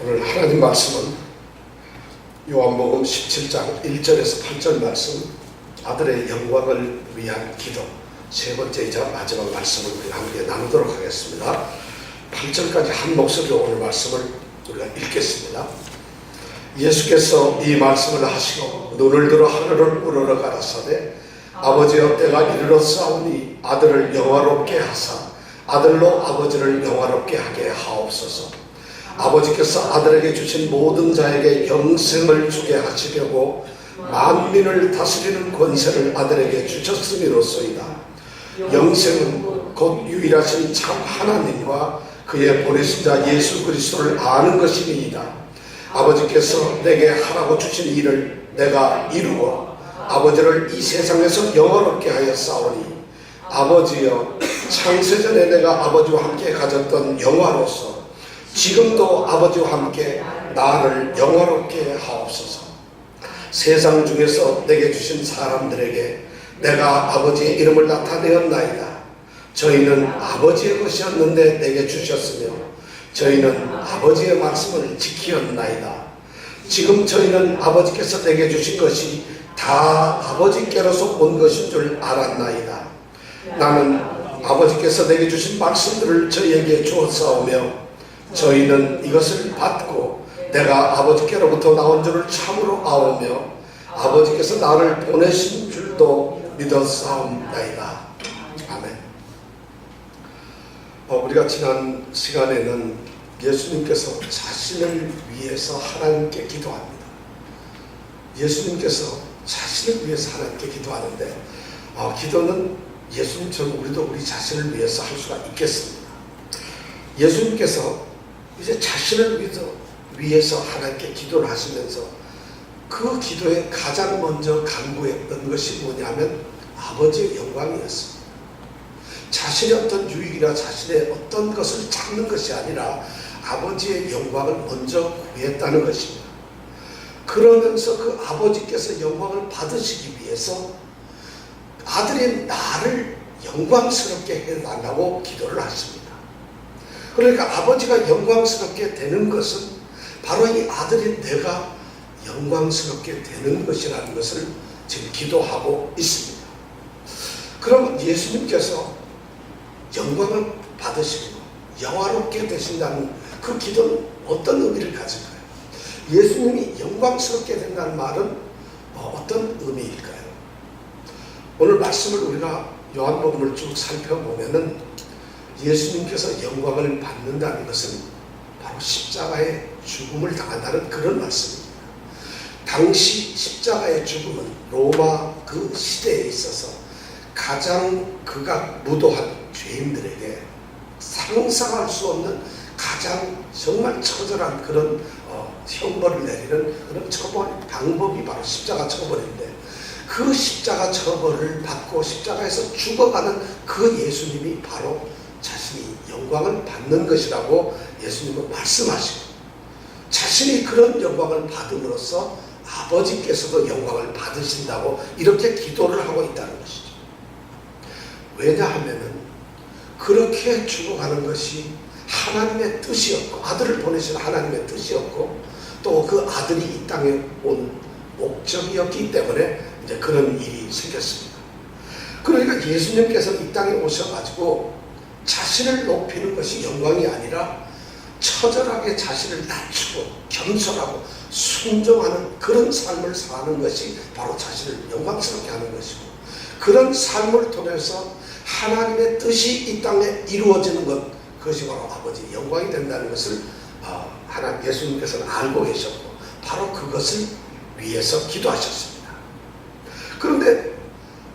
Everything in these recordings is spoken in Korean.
오늘 하나님 말씀은 요한복음 17장 1절에서 8절 말씀, 아들의 영광을 위한 기도, 세 번째이자 마지막 말씀을 우리가 함께 나누도록 하겠습니다. 8절까지 한 목소리로 오늘 말씀을 우리가 읽겠습니다. 예수께서 이 말씀을 하시고 눈을 들어 하늘을 우러러 가라사대, 아버지여 때가 이르렀사오니 아들을 영화롭게 하사 아들로 아버지를 영화롭게 하게 하옵소서. 아버지께서 아들에게 주신 모든 자에게 영생을 주게 하시려고 만민을 다스리는 권세를 아들에게 주셨음이로소이다. 영생은 곧 유일하신 참 하나님과 그의 보내신 자 예수 그리스도를 아는 것이니이다. 아버지께서 내게 하라고 주신 일을 내가 이루어 아버지를 이 세상에서 영화롭게 하였사오니, 아버지여, 창세전에 내가 아버지와 함께 가졌던 영화로서 지금도 아버지와 함께 나를 영화롭게 하옵소서. 세상 중에서 내게 주신 사람들에게 내가 아버지의 이름을 나타내었나이다. 저희는 아버지의 것이었는데 내게 주셨으며 저희는 아버지의 말씀을 지키었나이다. 지금 저희는 아버지께서 내게 주신 것이 다 아버지께로서 온 것인 줄 알았나이다. 나는 아버지께서 내게 주신 말씀들을 저희에게 주었사오며 저희는 이것을 받고 내가 아버지께로부터 나온 줄을 참으로 아오며 아버지께서 나를 보내신 줄도 믿었사옵나이다. 아멘. 우리가 지난 시간에는 예수님께서 자신을 위해서 하나님께 기도합니다. 예수님께서 자신을 위해서 하나님께 기도하는데, 기도는 예수님처럼 우리도 우리 자신을 위해서 할 수가 있겠습니다. 예수님께서 이제 자신을 위해서 하나님께 기도를 하시면서 그 기도에 가장 먼저 간구했던 것이 뭐냐면 아버지의 영광이었습니다. 자신의 어떤 유익이나 자신의 어떤 것을 찾는 것이 아니라 아버지의 영광을 먼저 구했다는 것입니다. 그러면서 그 아버지께서 영광을 받으시기 위해서 아들인 나를 영광스럽게 해달라고 기도를 하십니다. 그러니까 아버지가 영광스럽게 되는 것은 바로 이 아들인 내가 영광스럽게 되는 것이라는 것을 지금 기도하고 있습니다. 그럼 예수님께서 영광을 받으시고 영화롭게 되신다는 그 기도는 어떤 의미를 가질까요? 예수님이 영광스럽게 된다는 말은 어떤 의미일까요? 오늘 말씀을 우리가 요한복음을 쭉 살펴보면은 예수님께서 영광을 받는다는 것은 바로 십자가의 죽음을 당한다는 그런 말씀입니다. 당시 십자가의 죽음은 로마 그 시대에 있어서 가장 극악무도한 죄인들에게 상상할 수 없는 가장 정말 처절한 그런 형벌을 내리는 그런 처벌 방법이 바로 십자가 처벌인데, 그 십자가 처벌을 받고 십자가에서 죽어가는 그 예수님이 바로 자신이 영광을 받는 것이라고 예수님은 말씀하시고, 자신이 그런 영광을 받음으로써 아버지께서도 영광을 받으신다고 이렇게 기도를 하고 있다는 것이죠. 왜냐하면은 그렇게 죽어가는 것이 하나님의 뜻이었고, 아들을 보내신 하나님의 뜻이었고, 또 그 아들이 이 땅에 온 목적이었기 때문에 이제 그런 일이 생겼습니다. 그러니까 예수님께서 이 땅에 오셔가지고 자신을 높이는 것이 영광이 아니라 처절하게 자신을 낮추고 겸손하고 순종하는 그런 삶을 사는 것이 바로 자신을 영광스럽게 하는 것이고, 그런 삶을 통해서 하나님의 뜻이 이 땅에 이루어지는 것, 그것이 바로 아버지의 영광이 된다는 것을 하나님 예수님께서는 알고 계셨고 바로 그것을 위해서 기도하셨습니다. 그런데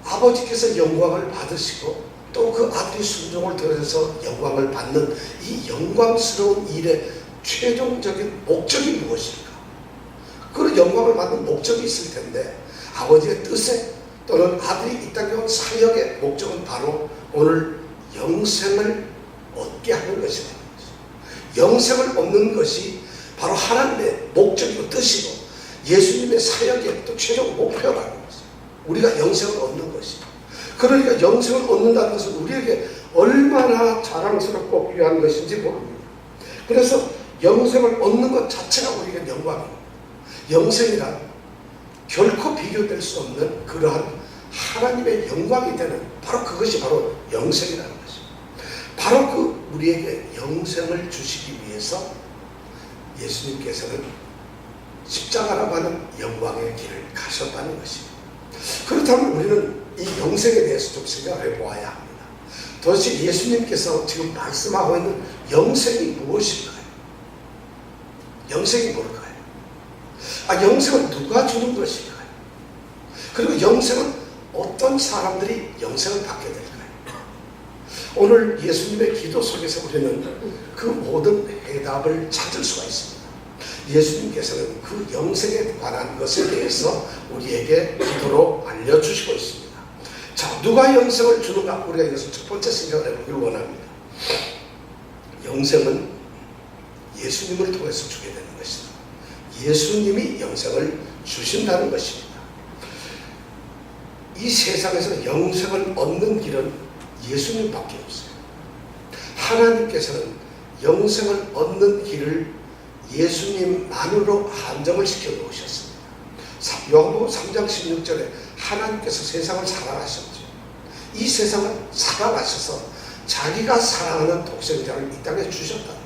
아버지께서 영광을 받으시고 또 그 아들이 순종을 통해서 영광을 받는 이 영광스러운 일의 최종적인 목적이 무엇일까? 그 영광을 받는 목적이 있을 텐데, 아버지의 뜻에 또는 아들이 이 땅에 온 사역의 목적은 바로 오늘 영생을 얻게 하는 것이라는 거죠. 영생을 얻는 것이 바로 하나님의 목적이고 뜻이고 예수님의 사역의 또 최종 목표라는 거죠. 우리가 영생을 얻는 것이죠. 그러니까 영생을 얻는다는 것은 우리에게 얼마나 자랑스럽고 귀한 것인지 모릅니다. 그래서 영생을 얻는 것 자체가 우리에게 영광입니다. 영생이란 결코 비교될 수 없는 그러한 하나님의 영광이 되는 바로 그것이 바로 영생이라는 것입니다. 바로 그 우리에게 영생을 주시기 위해서 예수님께서는 십자가라고 하는 영광의 길을 가셨다는 것입니다. 그렇다면 우리는 이 영생에 대해서 좀 생각해 보아야 합니다. 도대체 예수님께서 지금 말씀하고 있는 영생이 무엇일까요? 영생이 뭘까요? 영생은 누가 주는 것일까요? 그리고 영생은 어떤 사람들이 영생을 받게 될까요? 오늘 예수님의 기도 속에서 우리는 그 모든 해답을 찾을 수가 있습니다. 예수님께서는 그 영생에 관한 것에 대해서 우리에게 기도로 알려주시고 있습니다. 자, 누가 영생을 주는가? 우리가 이것을 첫 번째 생각을 해보길 원합니다. 영생은 예수님을 통해서 주게 되는 것이다. 예수님이 영생을 주신다는 것입니다. 이 세상에서 영생을 얻는 길은 예수님밖에 없어요. 하나님께서는 영생을 얻는 길을 예수님만으로 한정을 시켜 놓으셨습니다. 요한복음 3장 16절에 하나님께서 세상을 사랑하셨죠. 이 세상을 사랑하셔서 자기가 사랑하는 독생자를 이 땅에 주셨다는 거죠.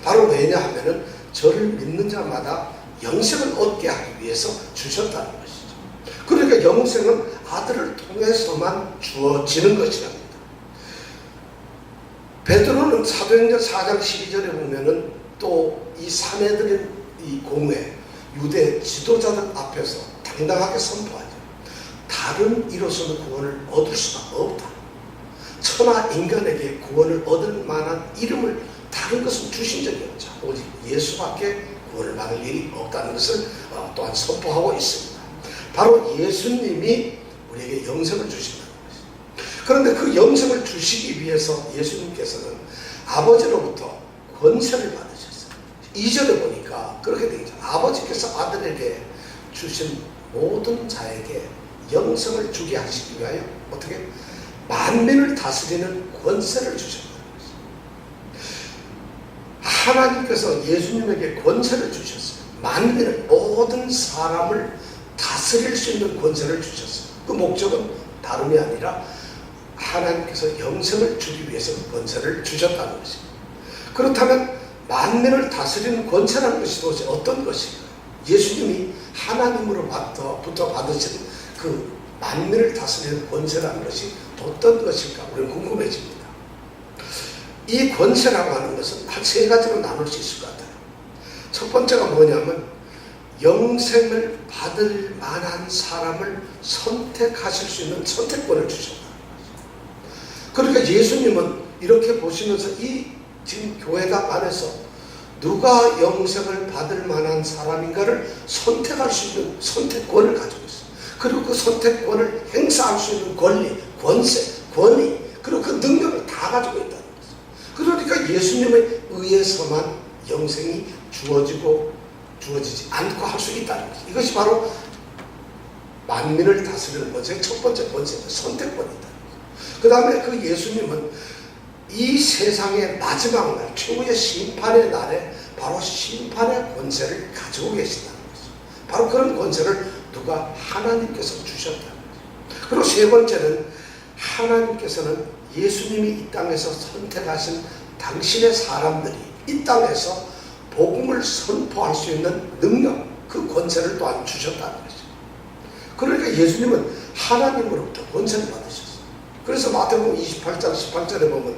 바로 왜냐하면 저를 믿는 자마다 영생을 얻게 하기 위해서 주셨다는 것이죠. 그러니까 영생은 아들을 통해서만 주어지는 것이랍니다. 베드로는 사도행전 4장 12절에 보면은 또 이 사내들인 이 공회 유대 지도자들 앞에서 당당하게 선포하죠. 다른 이로서는 구원을 얻을 수가 없다. 천하 인간에게 구원을 얻을 만한 이름을 다른 것은 주신 적이 없죠. 오직 예수밖에 구원을 받을 일이 없다는 것을 또한 선포하고 있습니다. 바로 예수님이 우리에게 영생을 주신다는 것입니다. 그런데 그 영생을 주시기 위해서 예수님께서는 아버지로부터 권세를 받으셨어요. 2절에 보니까 그렇게 되어 있죠. 아버지께서 아들에게 주신 모든 자에게 영생을 주게 하시기 위하여 어떻게? 만민을 다스리는 권세를 주셨다는 것입니다. 하나님께서 예수님에게 권세를 주셨어요. 만민을, 모든 사람을 다스릴 수 있는 권세를 주셨어요. 그 목적은 다름이 아니라 하나님께서 영생을 주기 위해서 권세를 주셨다는 것입니다. 그렇다면 만민을 다스리는 권세라는 것이 도대체 어떤 것인가? 예수님이 하나님으로부터 받으신 그 만민을 다스리는 권세라는 것이 어떤 것일까? 우리는 궁금해집니다. 이 권세라고 하는 것은 한 세 가지로 나눌 수 있을 것 같아요. 첫 번째가 뭐냐면 영생을 받을 만한 사람을 선택하실 수 있는 선택권을 주셨다는 거죠. 그러니까 예수님은 이렇게 보시면서 이 지금 교회당 안에서 누가 영생을 받을 만한 사람인가를 선택할 수 있는 선택권을 가지고 있어요. 그리고 그 선택권을 행사할 수 있는 권리, 권세, 권위, 그리고 그 능력을 다 가지고 있다는 거죠. 그러니까 예수님에 의해서만 영생이 주어지지 않고 할 수 있다는 거죠. 이것이 바로 만민을 다스리는 권세의 첫 번째 권세입니다. 선택권이다. 그 다음에 그 예수님은 이 세상의 마지막 날, 최후의 심판의 날에 바로 심판의 권세를 가지고 계신다는 거죠. 바로 그런 권세를 누가? 하나님께서 주셨다는 거죠. 그리고 세 번째는 하나님께서는 예수님이 이 땅에서 선택하신 당신의 사람들이 이 땅에서 복음을 선포할 수 있는 능력, 그 권세를 또한 주셨다는 거죠. 그러니까 예수님은 하나님으로부터 권세를 받으셨어요. 그래서 마태복음 28장 18절에 보면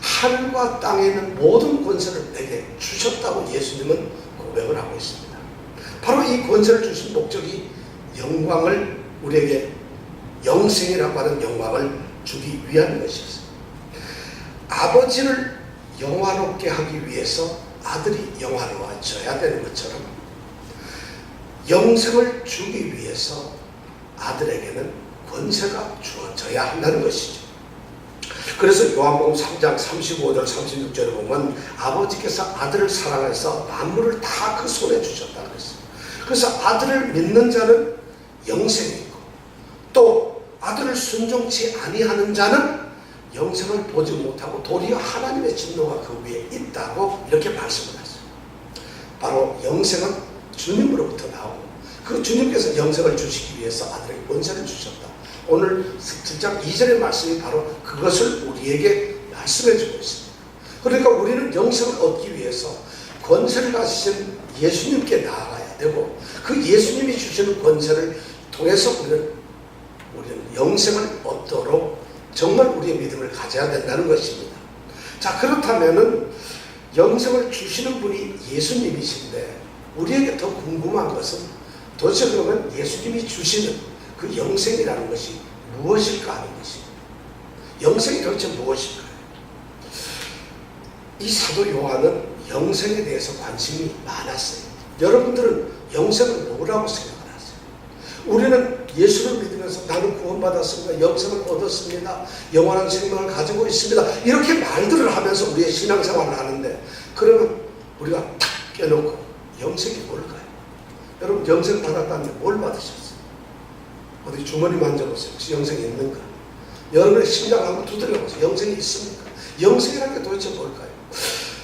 하늘과 땅에 있는 모든 권세를 내게 주셨다고 예수님은 고백을 하고 있습니다. 바로 이 권세를 주신 목적이 영광을, 우리에게 영생이라고 하는 영광을 주기 위한 것이었어요. 아버지를 영화롭게 하기 위해서 아들이 영화로워져야 되는 것처럼 영생을 주기 위해서 아들에게는 권세가 주어져야 한다는 것이죠. 그래서 요한복음 3장 35절 36절에 보면 아버지께서 아들을 사랑해서 만물을 다 그 손에 주셨다고 했어요. 그래서 아들을 믿는 자는 영생이 있고 또 아들을 순종치 아니하는 자는 영생을 보지 못하고 도리어 하나님의 진노가 그 위에 있다고 이렇게 말씀을 하세요. 바로 영생은 주님으로부터 나오고 그 주님께서 영생을 주시기 위해서 아들에게 권세를 주셨다. 오늘 7장 2절의 말씀이 바로 그것을 우리에게 말씀해 주고 있습니다. 그러니까 우리는 영생을 얻기 위해서 권세를 가지신 예수님께 나아가야 되고 그 예수님이 주시는 권세를 통해서 우리는 영생을 얻도록 정말 우리의 믿음을 가져야 된다는 것입니다. 자, 그렇다면은 영생을 주시는 분이 예수님이신데 우리에게 더 궁금한 것은 도대체 그러면 예수님이 주시는 그 영생이라는 것이 무엇일까 하는 것입니다. 영생이 도대체 무엇일까요? 이 사도 요한은 영생에 대해서 관심이 많았어요. 여러분들은 영생을 뭐라고 생각을 하세요? 우리는 예수를 믿으면서 나는 구원받았습니다. 영생을 얻었습니다. 영원한 생명을 가지고 있습니다. 이렇게 말들을 하면서 우리의 신앙생활을 하는데 그러면 우리가 탁 껴놓고 영생이 뭘까요? 여러분 영생 받았다는데 뭘 받으셨어요? 어디 주머니 만져보세요. 혹시 영생이 있는가? 여러분의 심장을 한번 두드려보세요. 영생이 있습니까? 영생이라는 게 도대체 뭘까요?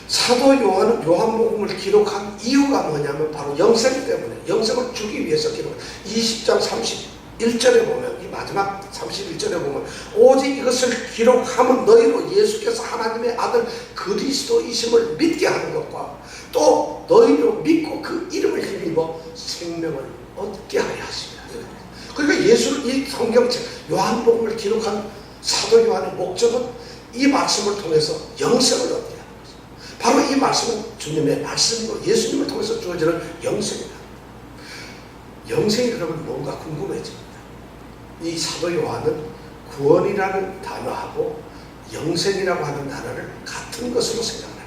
사도 요한은 요한복음을 기록한 이유가 뭐냐면 바로 영생 때문에 영생을 주기 위해서 기록한 20장 31절에 보면 이 마지막 31절에 보면 오직 이것을 기록하면 너희로 예수께서 하나님의 아들 그리스도이심을 믿게 하는 것과 또 너희로 믿고 그 이름을 힘입어 생명을 얻게 하려 하십니다. 그러니까 예수를 이 성경책 요한복음을 기록한 사도 요한의 목적은 이 말씀을 통해서 영생을 얻게 하는 것입니다. 바로 이 말씀은 주님의 말씀이고 예수님을 통해서 주어지는 영생이다. 영생이 그러면 뭔가 궁금해집니다. 이 사도 요한은 구원이라는 단어하고 영생이라고 하는 단어를 같은 것으로 생각합니다.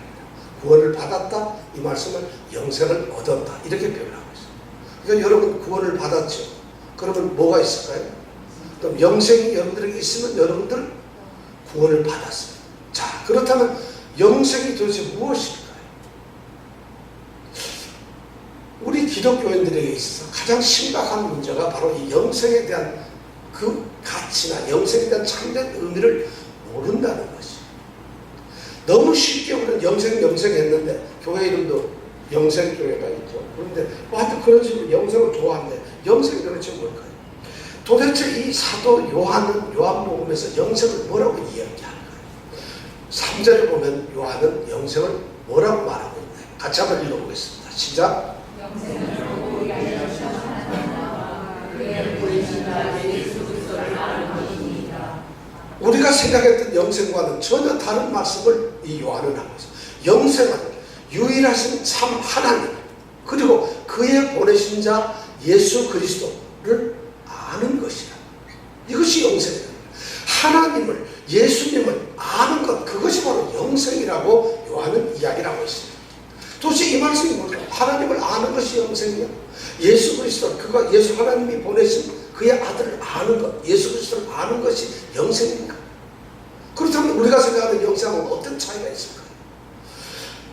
구원을 받았다 이 말씀은 영생을 얻었다 이렇게 표현하고 있습니다. 그러니까 여러분 구원을 받았죠. 그러면 뭐가 있을까요? 그럼 영생이 여러분들에게 있으면 여러분들은 구원을 받았어요. 자, 그렇다면 영생이 도대체 무엇일까요? 우리 기독교인들에게 있어서 가장 심각한 문제가 바로 이 영생에 대한 그 가치나 영생에 대한 참된 의미를 모른다는 것이에요. 너무 쉽게 우리는 영생 했는데 교회 이름도 영생교회가 있죠. 그런데 하여튼 그런 식으로 영생을 좋아하는데 영생이 도대체 뭘까요? 도대체 이 사도 요한은 요한복음에서 영생을 뭐라고 이야기하는가요? 3절에 보면 요한은 영생을 뭐라고 말하고 있나요? 같이 한번 읽어보겠습니다. 시작. 영생을 우리가 우리가 생각했던 영생과는 전혀 다른 말씀을 이 요한은 하고 있어요. 영생은 유일하신 참 하나님 그리고 그의 보내신 자 예수 그리스도를 아는 것이라. 이것이 영생이다. 하나님을 예수님을 아는 것 그것이 바로 영생이라고 요한은 이야기를 하고 있습니다. 도대체 이 말씀이 뭘까요? 하나님을 아는 것이 영생이냐? 예수 그리스도 그가 예수 하나님이 보내신 그의 아들을 아는 것 예수 그리스도를 아는 것이 영생입니까? 그렇다면 우리가 생각하는 영생은 어떤 차이가 있을까요?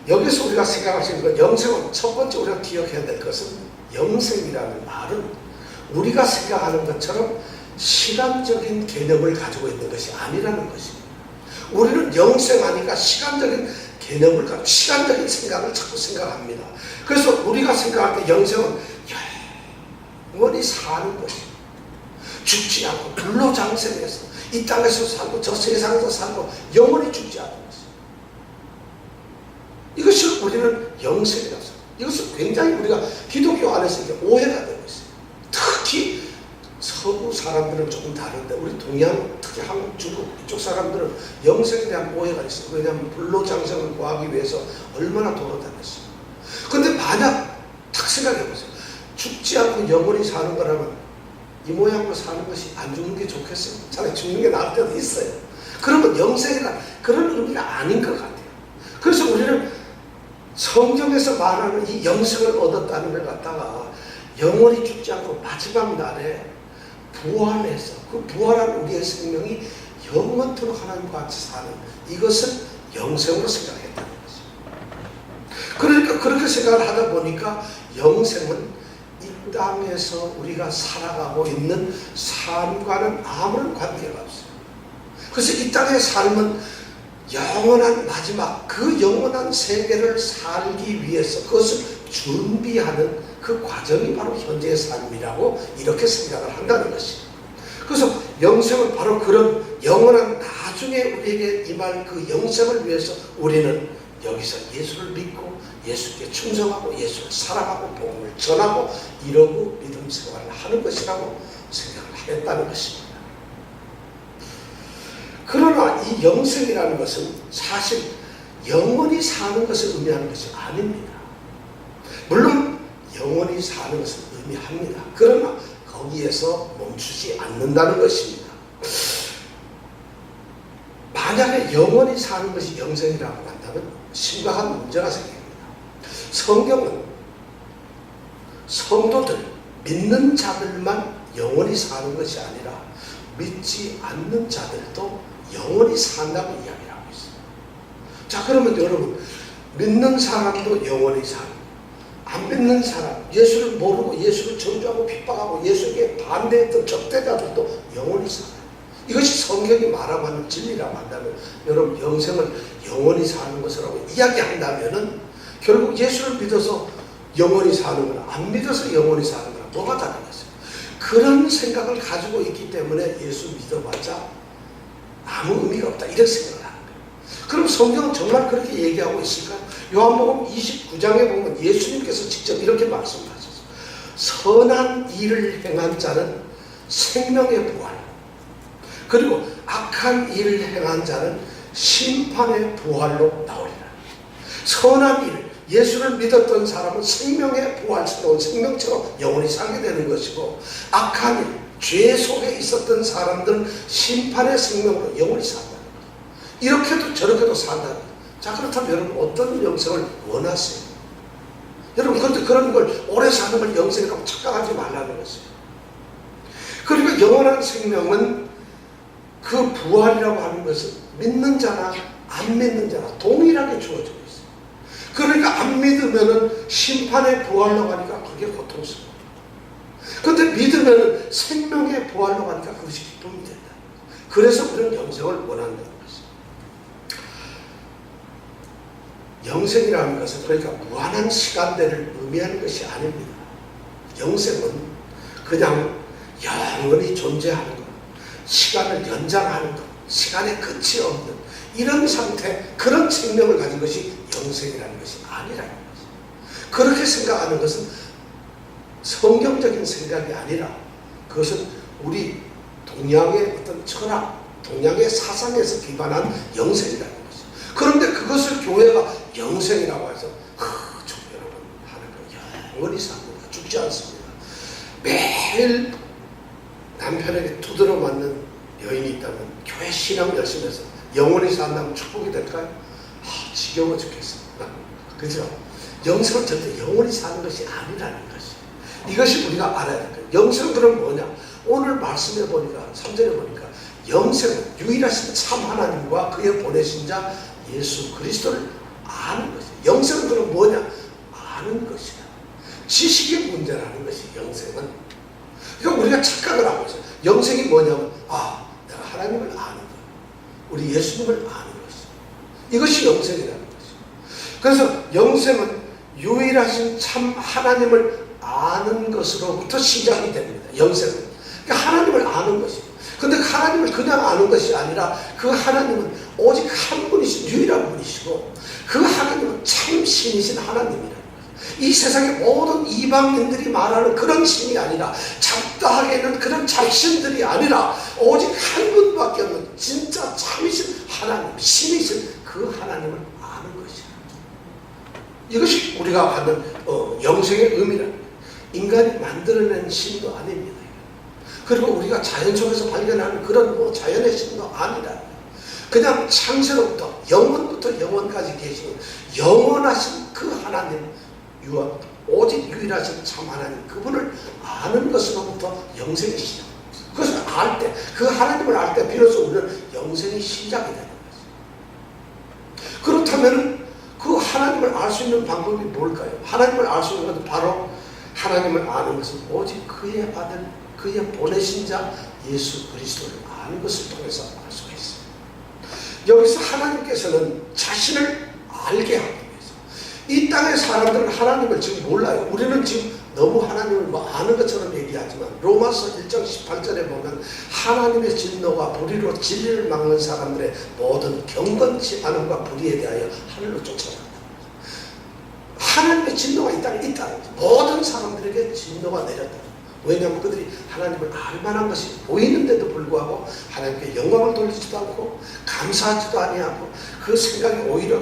여기서 우리가 생각할 수 있는 건 영생은 첫 번째 우리가 기억해야 될 것은 영생이라는 말은 우리가 생각하는 것처럼 시간적인 개념을 가지고 있는 것이 아니라는 것입니다. 우리는 영생하니까 시간적인 개념을 가지고 시간적인 생각을 자꾸 생각합니다. 그래서 우리가 생각할 때 영생은 영원히 사는 것입니다. 죽지 않고 불로장생해서 이 땅에서 살고 저 세상에서 살고 영원히 죽지 않는 것입니다. 이것을 우리는 영생이라고 생각합니다. 이것은 굉장히 우리가 기독교 안에서 이게 오해가 되고 있어요. 특히 서구 사람들은 조금 다른데 우리 동양 특히 한국 중국 이쪽 사람들은 영생에 대한 오해가 있어요. 왜냐하면 불로장생을 구하기 위해서 얼마나 돌아다녔어요. 그런데 만약 딱 생각해 보세요. 죽지 않고 영원히 사는 거라면 이 모양으로 사는 것이 안 죽는 게 좋겠어요. 차라리 죽는 게 나을 때도 있어요. 그러면 영생이란 그런 의미가 아닌 것 같아요. 그래서 우리는 성경에서 말하는 이 영생을 얻었다는 걸 갖다가 영원히 죽지 않고 마지막 날에 부활해서 그 부활한 우리의 생명이 영원토록 하나님과 같이 사는 이것을 영생으로 생각했다는 거죠. 그러니까 그렇게 생각을 하다 보니까 영생은 이 땅에서 우리가 살아가고 있는 삶과는 아무런 관계가 없어요. 그래서 이 땅의 삶은 영원한 마지막, 그 영원한 세계를 살기 위해서 그것을 준비하는 그 과정이 바로 현재의 삶이라고 이렇게 생각을 한다는 것입니다. 그래서 영생은 바로 그런 영원한 나중에 우리에게 임할 그 영생을 위해서 우리는 여기서 예수를 믿고 예수께 충성하고 예수를 사랑하고 복음을 전하고 이러고 믿음 생활을 하는 것이라고 생각을 하겠다는 것입니다. 그러나 이 영생이라는 것은 사실 영원히 사는 것을 의미하는 것이 아닙니다. 물론 영원히 사는 것을 의미합니다. 그러나 거기에서 멈추지 않는다는 것입니다. 만약에 영원히 사는 것이 영생이라고 한다면 심각한 문제가 생깁니다. 성경은 성도들, 믿는 자들만 영원히 사는 것이 아니라 믿지 않는 자들도 영원히 산다고 이야기를 하고 있어요. 자, 그러면 여러분, 믿는 사람도 영원히 살고 안 믿는 사람, 예수를 모르고 예수를 저주하고 핍박하고 예수에게 반대했던 적대자들도 영원히 살아요. 이것이 성경이 말하고 하는 진리라고 한다면 여러분, 영생을 영원히 사는 것이라고 이야기한다면 결국 예수를 믿어서 영원히 사는 거나 안 믿어서 영원히 사는 거나 뭐가 다르겠어요? 그런 생각을 가지고 있기 때문에 예수 믿어봤자 아무 의미가 없다, 이렇게 생각을 하는 거예요. 그럼 성경은 정말 그렇게 얘기하고 있을까요? 요한복음 29장에 보면 예수님께서 직접 이렇게 말씀하셨어요. 선한 일을 행한 자는 생명의 부활, 그리고 악한 일을 행한 자는 심판의 부활로 나오리라. 선한 일, 예수를 믿었던 사람은 생명의 부활스러운 생명처럼 영원히 살게 되는 것이고, 악한 일, 죄 속에 있었던 사람들은 심판의 생명으로 영원히 산다는 거예요. 이렇게도 저렇게도 산다는 거예요. 자, 그렇다면 여러분 어떤 영생을 원하세요? 여러분, 그런데 그런 걸 오래 사는 걸 영생이라고 착각하지 말라는 것이에요. 그리고 영원한 생명은 그 부활이라고 하는 것은 믿는 자나 안 믿는 자나 동일하게 주어지고 있어요. 그러니까 안 믿으면은 심판의 부활로 가니까 그게 고통스러워요. 그런데 믿으면은 생명의 부활로 가니까 그것이 기쁨이 된다. 그래서 우리는 영생을 원한다는 것입니다. 영생이라는 것은 그러니까 무한한 시간대를 의미하는 것이 아닙니다. 영생은 그냥 영원히 존재하는 것, 시간을 연장하는 것, 시간의 끝이 없는 이런 상태, 그런 생명을 가진 것이 영생이라는 것이 아니라는 것입니다. 그렇게 생각하는 것은 성경적인 생각이 아니라 그것은 우리 동양의 어떤 철학, 동양의 사상에서 기반한 영생이라는 것이죠. 그런데 그것을 교회가 영생이라고 해서 여러분, 하나님 영원히 삽니다. 죽지 않습니다. 매일 남편에게 두드러 맞는 여인이 있다면 교회 신앙 열심히 해서 영원히 산다면 축복이 될까요? 지겨워 죽겠습니다. 그죠? 영생은 절대 영원히 사는 것이 아니라는 것이, 이것이 우리가 알아야 될 거예요. 영생은 그럼 뭐냐? 오늘 말씀해 보니까, 3절에 보니까 영생은 유일하신 참 하나님과 그의 보내신 자 예수 그리스도를 아는 것이에요. 영생은 그럼 뭐냐? 아는 것이다. 지식의 문제라는 것이 영생은. 그러니까 우리가 착각을 하고 있어요. 영생이 뭐냐면 내가 하나님을 아는 것, 우리 예수님을 아는 것이죠. 이것이 영생이라는 것이죠. 그래서 영생은 유일하신 참 하나님을 아는 것으로부터 시작이 됩니다. 영생은. 그러니까 하나님을 아는 것이에요. 근데 하나님을 그냥 아는 것이 아니라 그 하나님은 오직 한 분이신 유일한 분이시고, 그 하나님은 참 신이신 하나님이라는 거예요. 이 세상의 모든 이방인들이 말하는 그런 신이 아니라, 잡다하게 있는 그런 잡신들이 아니라 오직 한 분밖에 없는 진짜 참이신 하나님, 신이신 그 하나님을 아는 것이야. 이것이 우리가 하는 영생의 의미라는 거예요. 인간이 만들어낸 신도 아닙니다. 그리고 우리가 자연 속에서 발견하는 그런 자연의 신도 아니라, 그냥 창세로부터 영원부터 영원까지 계시는 영원하신 그 하나님, 오직 유일하신 참 하나님, 그분을 아는 것으로부터 영생이 시작. 그것을 알 때, 그 하나님을 알 때 비로소 우리는 영생이 시작이 되는 거죠. 그렇다면 그 하나님을 알 수 있는 방법이 뭘까요? 하나님을 알 수 있는 것은 바로, 하나님을 아는 것은 오직 그의 아들, 그의 보내신 자 예수 그리스도를 아는 것을 통해서 알 수가 있습니다. 여기서 하나님께서는 자신을 알게 하기 위해서 이 땅의 사람들은 하나님을 지금 몰라요. 우리는 지금 너무 하나님을 뭐 아는 것처럼 얘기하지만 로마서 1장 18절에 보면 하나님의 진노가 불의로 진리를 막는 사람들의 모든 경건치 않음과 불의에 대하여 하늘로 쫓아간다. 하나님의 진노가 이 땅에 있다는 거죠. 모든 사람들에게 진노가 내렸다. 왜냐하면 그들이 하나님을 알 만한 것이 보이는데도 불구하고 하나님께 영광을 돌리지도 않고 감사하지도 아니하고 그 생각이 오히려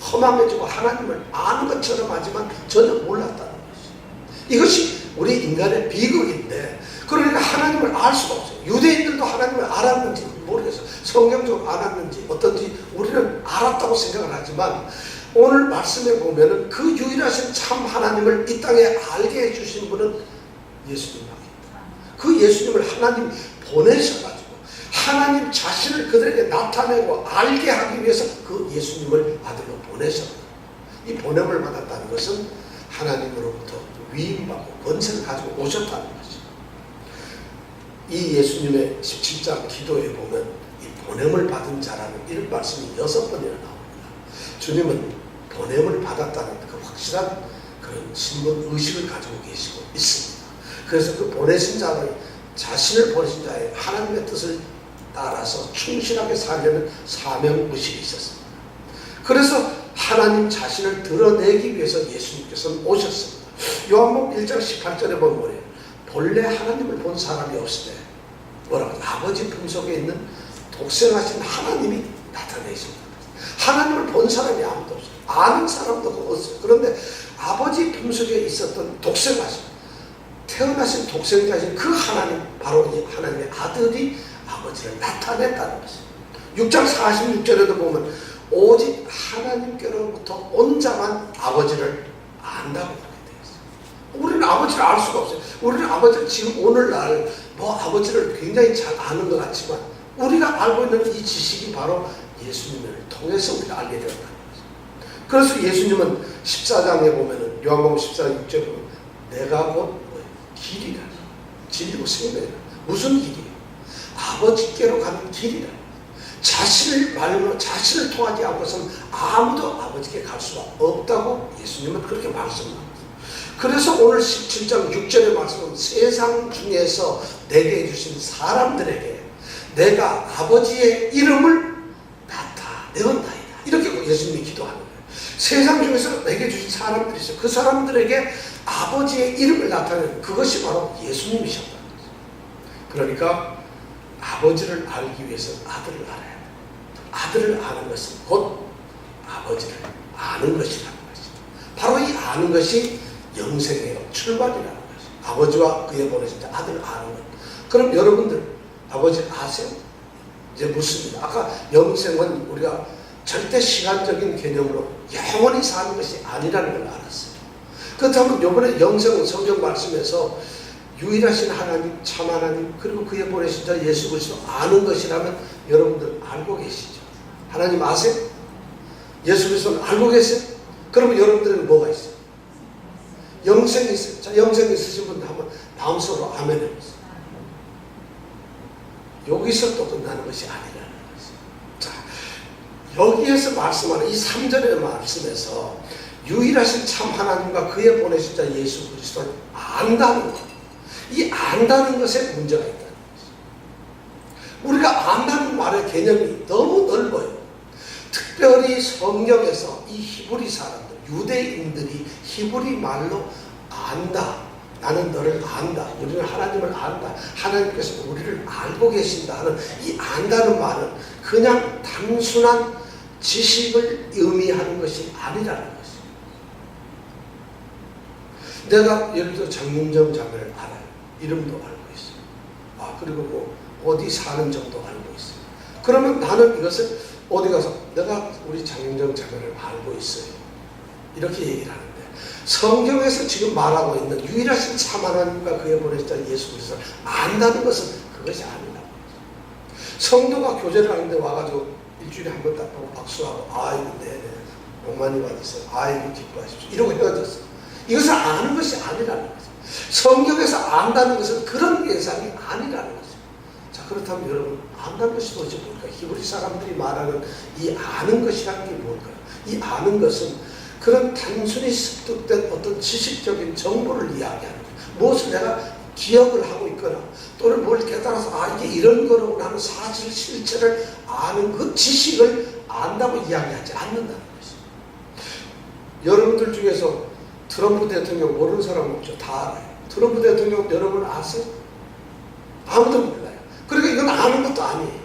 허망해지고 하나님을 아는 것처럼 하지만 전혀 몰랐다는 것이. 이것이 우리 인간의 비극인데, 그러니까 하나님을 알 수가 없어요. 유대인들도 하나님을 알았는지 모르겠어요. 성경적으로 알았는지 어떤지 우리는 알았다고 생각을 하지만 오늘 말씀에 보면은 그 유일하신 참 하나님을 이 땅에 알게 해주신 분은 예수님밖에. 그 예수님을 하나님 보내셔가지고 하나님 자신을 그들에게 나타내고 알게 하기 위해서 그 예수님을 아들로 보내셨다. 이 보냄을 받았다는 것은 하나님으로부터 위임받고 권세를 가지고 오셨다는 것이죠. 이 예수님의 17장 기도에 보면 이 보냄을 받은 자라는 이런 말씀이 6번이나 나옵니다. 주님은 보냄을 받았다는 그 확실한 그런 신분 의식을 가지고 계시고 있습니다. 그래서 그 보내신 자의 자신을 보내신 자의 하나님의 뜻을 따라서 충실하게 살려는 사명의식이 있었습니다. 그래서 하나님 자신을 드러내기 위해서 예수님께서는 오셨습니다. 요한복음 1장 18절에 보면 뭐래요? 본래 하나님을 본 사람이 없을 때 뭐라고? 아버지 품속에 있는 독생하신 하나님이 나타내십니다. 하나님을 본 사람이 아무도 없어요. 아는 사람도 없어요. 그런데 아버지 품속에 있었던 독생하신 태어나신 독생자신 그 하나님, 바로 이 하나님의 아들이 아버지를 나타냈다는 것이에요. 6장 46절에도 보면 오직 하나님께로부터 온 자만 아버지를 안다고 그렇게 되어 있어요. 우리는 아버지를 알 수가 없어요. 우리는 아버지를 지금 오늘날 뭐 아버지를 굉장히 잘 아는 것 같지만 우리가 알고 있는 이 지식이 바로 예수님을 통해서 우리가 알게 되었다는 거죠. 그래서 예수님은 14장에 보면은 요한복음 14장 6절에 보면 내가 곧 길이라, 진리고 생명이라. 무슨 길이에요? 아버지께로 가는 길이라. 자신을 통하지 않고서는 아무도 아버지께 갈 수가 없다고 예수님은 그렇게 말씀합니다. 그래서 오늘 17장 6절의 말씀은 세상 중에서 내게 해주신 사람들에게 내가 아버지의 이름을 나타내었나이다. 이렇게 예수님이 기도하는 거예요. 세상 중에서 내게 주신 사람들이 있어요. 그 사람들에게 아버지의 이름을 나타내는 그것이 바로 예수님이셨다는 거죠. 그러니까 아버지를 알기 위해서 아들을 알아야 돼요. 아들을 아는 것은 곧 아버지를 아는 것이라는 것이죠. 바로 이 아는 것이 영생의 출발이라는 것이죠. 아버지와 그의 보내신 아들을 아는 것. 그럼 여러분들 아버지를 아세요? 이제 묻습니다. 아까 영생은 우리가 절대 시간적인 개념으로 영원히 사는 것이 아니라는 걸 알았어요. 그렇다면 이번에 영생은 성경 말씀에서 유일하신 하나님, 참 하나님, 그리고 그의 보내신 자 예수 그리스도 아는 것이라면 여러분들 알고 계시죠? 하나님 아세요? 예수 그리스도는 알고 계세요? 그러면 여러분들은 뭐가 있어요? 영생이 있어요. 자, 영생 있으신 분들 한번 마음속으로 아멘 해보세요. 여기서 또 끝나는 것이 아니라는 것이죠. 자, 여기에서 말씀하는 이 3절의 말씀에서 유일하신 참 하나님과 그의 보내신 자 예수 그리스도를 안다는 것. 이 안다는 것에 문제가 있다는 것이죠. 우리가 안다는 말의 개념이 너무 넓어요. 특별히 성경에서 이 히브리 사람들, 유대인들이 히브리 말로 안다. 나는 너를 안다. 우리는 하나님을 안다. 하나님께서 우리를 알고 계신다 하는 이 안다는 말은 그냥 단순한 지식을 의미하는 것이 아니라는 것이죠. 내가 예를 들어 장윤정 자매를 알아요. 이름도 알고 있어요. 아, 그리고 뭐 어디 사는 정도 알고 있어요. 그러면 나는 이것을 어디 가서 내가 우리 장윤정 자매를 알고 있어요. 이렇게 얘기를 하는데 성경에서 지금 말하고 있는 유일하신 참 하나님과 그의 보내신 자 예수 그리스도를 안다는 것은 그것이 아니라고. 성도가 교제를 하는데 와가지고 일주일에 한 번 딱 보고 박수하고 아이고 네네 복 많이 받으세요. 아이고 기뻐하십시오. 이러고 헤어졌어요. 이것을 아는 것이 아니라는 거죠. 성경에서 안다는 것은 그런 예상이 아니라는 거죠. 자, 그렇다면 여러분 안다는 것이 도대체 뭘까요? 히브리 사람들이 말하는 이 아는 것이라는 게 뭘까요? 이 아는 것은 그런 단순히 습득된 어떤 지식적인 정보를 이야기하는 거예요. 무엇을 내가 기억을 하고 있거나 또는 뭘 깨달아서 이게 이런 거라고 하는 사실 실체를 아는 그 지식을 안다고 이야기하지 않는다는 것입니다. 여러분들 중에서 트럼프 대통령 모르는 사람 없죠? 다 알아요. 트럼프 대통령 여러분 아세요? 아무도 몰라요. 그러니까 이건 아는 것도 아니에요.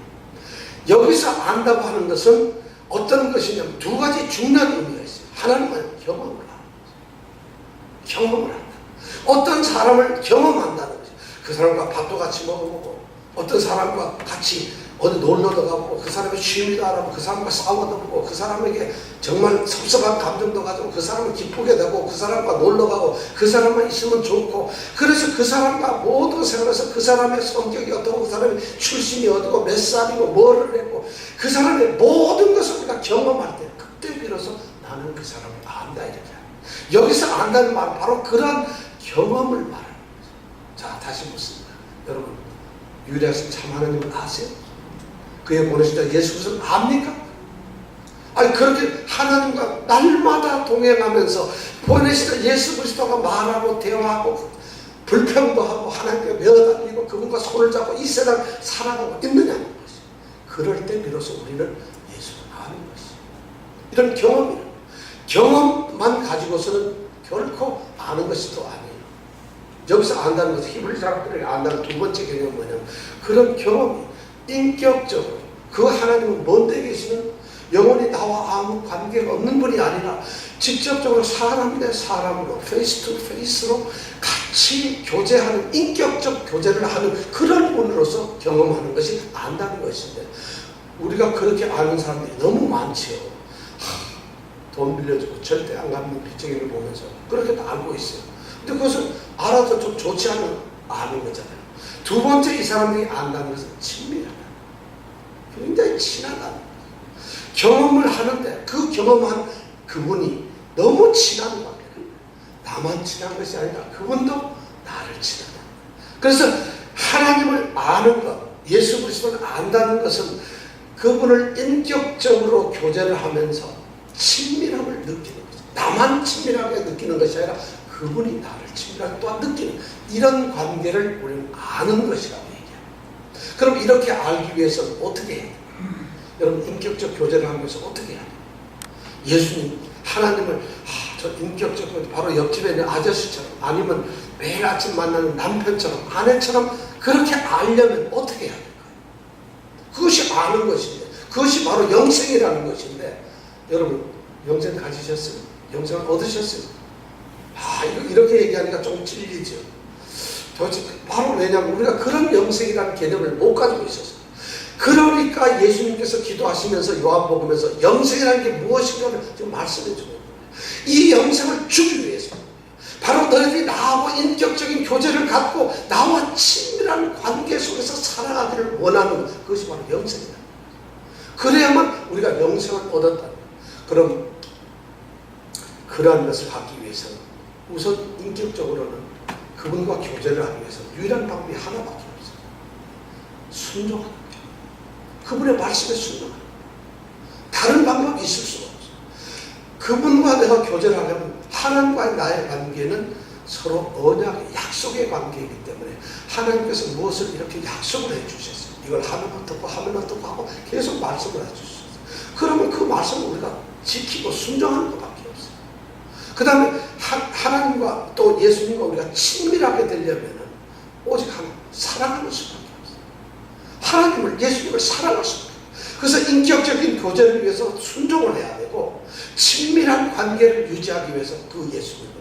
여기서 안다고 하는 것은 어떤 것이냐면 두 가지 중요한 의미가 있어요. 하나는 경험을 하는 거죠. 경험을 한다. 어떤 사람을 경험한다는 거죠. 그 사람과 밥도 같이 먹어보고 어떤 사람과 같이 어디 놀러도 가보고 그 사람의 취미도 알아보고 그 사람과 싸워도 보고 그 사람에게 정말 섭섭한 감정도 가지고 그 사람을 기쁘게 되고 그 사람과 놀러가고 그 사람만 있으면 좋고 그래서 그 사람과 모든 생활에서 그 사람의 성격이 어떻고 그 사람의 출신이 어디고 몇 살이고 뭐를 했고 그 사람의 모든 것을 우리가 경험할 때 그때 비로소 나는 그 사람을 안다 이렇게 여기서 안다는 말은 바로 그런 경험을 말하는 거죠. 자 다시 묻습니다. 여러분 유일하신 참 하나님을 아세요? 그의 보내신 예수 그리스도를 압니까? 아니 그렇게 하나님과 날마다 동행하면서 보내신 예수 그리스도가 말하고 대화하고 불평도 하고 하나님께 매어달리고 그분과 손을 잡고 이 세상 살아가고 있느냐는 것이 그럴 때 비로소 우리는 예수를 아는 것이 이런 경험이에요. 경험만 가지고서는 결코 아는 것이 또 아니에요. 여기서 안다는 것은 히브리 사람들에게 안다는 두 번째 개념은 뭐냐면 그런 경험이 인격적으로 그 하나님은 먼데 계시는 영원히 나와 아무 관계가 없는 분이 아니라 직접적으로 사람 대 사람으로 페이스 투 페이스로 같이 교제하는 인격적 교제를 하는 그런 분으로서 경험하는 것이 안다는 것인데 우리가 그렇게 아는 사람들이 너무 많지요. 돈 빌려주고 절대 안 갚는 빚쟁이를 보면서 그렇게 알고 있어요. 근데 그것은 알아도 좀 좋지 않은 아는 거잖아요. 두 번째 이 사람들이 안다는 것은 친밀하다. 굉장히 친하다. 경험을 하는데 그 경험한 그분이 너무 친한 관계예요. 나만 친한 것이 아니라 그분도 나를 친하다. 그래서 하나님을 아는 것, 예수 그리스도를 안다는 것은 그분을 인격적으로 교제를 하면서 친밀함을 느끼는 거죠. 나만 친밀하게 느끼는 것이 아니라 그분이 나를 친밀하게 또한 느끼는 이런 관계를 우리는 아는 것이라고 얘기합니다. 그럼 이렇게 알기 위해서는 어떻게 해야 돼요? 여러분 인격적 교제를 하면서 어떻게 해야 돼요? 예수님 하나님을 저 인격적 바로 옆집에 있는 아저씨처럼 아니면 매일 아침 만나는 남편처럼 아내처럼 그렇게 알려면 어떻게 해야 될까요? 그것이 아는 것인데 그것이 바로 영생이라는 것인데 여러분 영생 가지셨어요? 영생을 얻으셨어요? 이렇게 얘기하니까 좀 찔리죠. 도대체 바로 왜냐하면 우리가 그런 영생이라는 개념을 못 가지고 있었어요. 그러니까 예수님께서 기도하시면서 요한복음에서 영생이라는 게 무엇인가를 지금 말씀해 주는 거예요. 이 영생을 주기 위해서 바로 너희들이 나하고 인격적인 교제를 갖고 나와 친밀한 관계 속에서 살아가기를 원하는 그것이 바로 영생이다. 그래야만 우리가 영생을 얻었다. 그럼 그러한 것을 하기 위해서는 우선 인격적으로는 그분과 교제를 하기 위해서 유일한 방법이 하나밖에 없어요. 순종하는 거예요. 그분의 말씀에 순종하는 거예요. 다른 방법이 있을 수가 없어요. 그분과 내가 교제를 하려면 하나님과의 나의 관계는 서로 언약의 약속의 관계이기 때문에 하나님께서 무엇을 이렇게 약속을 해주셨어요. 이걸 하면 어떻고 하면 어떻고 하고 계속 말씀을 해주셨어요. 그러면 그 말씀을 우리가 지키고 순종하는 것밖에 없어요. 그 다음에 하나님과 또 예수님과 우리가 친밀하게 되려면 오직 하나 사랑하는 수밖에 없어요. 하나님을 예수님을 사랑할 수밖에 없어요. 그래서 인격적인 교제를 위해서 순종을 해야 되고 친밀한 관계를 유지하기 위해서 그 예수님을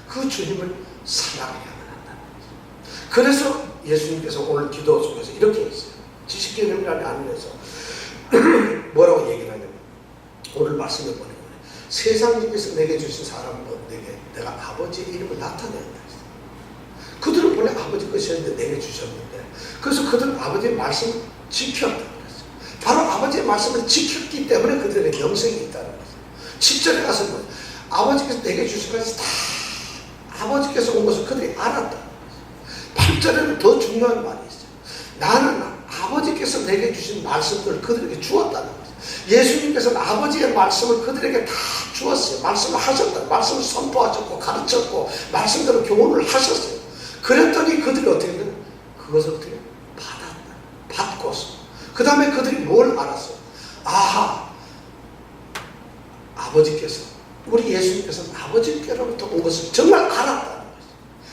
그 주님을 사랑해야만 한다는 거죠. 그래서 예수님께서 오늘 기도 속에서 이렇게 했어요. 지식개념이라는 안에서 뭐라고 얘기를 하냐면 오늘 말씀해 보는 거예요. 세상 중에서 내게 주신 사람은 내게 내가 아버지의 이름을 나타낸다. 그들은 본래 아버지 것이었는데 내게 주셨는데 그래서 그들은 아버지의 말씀을 지켰다. 바로 아버지의 말씀을 지켰기 때문에 그들에게 영생이 있다는 거죠. 10절에 가서 뭐예요? 아버지께서 내게 주신 것이 다 아버지께서 온 것을 그들이 알았다. 8절에는 더 중요한 말이 있어요. 나는 아버지께서 내게 주신 말씀들을 그들에게 주었다는 거죠. 예수님께서는 아버지의 말씀을 그들에게 다 주었어요. 말씀을 하셨다. 말씀을 선포하셨고 가르쳤고 말씀대로 교훈을 하셨어요. 그랬더니 그들이 어떻게 했냐? 그것을 어떻게 받았다. 받고서 그 다음에 그들이 뭘 알았어요? 아하, 아버지께서, 우리 예수님께서는 아버지께로부터 온 것을 정말 알았다는 거죠.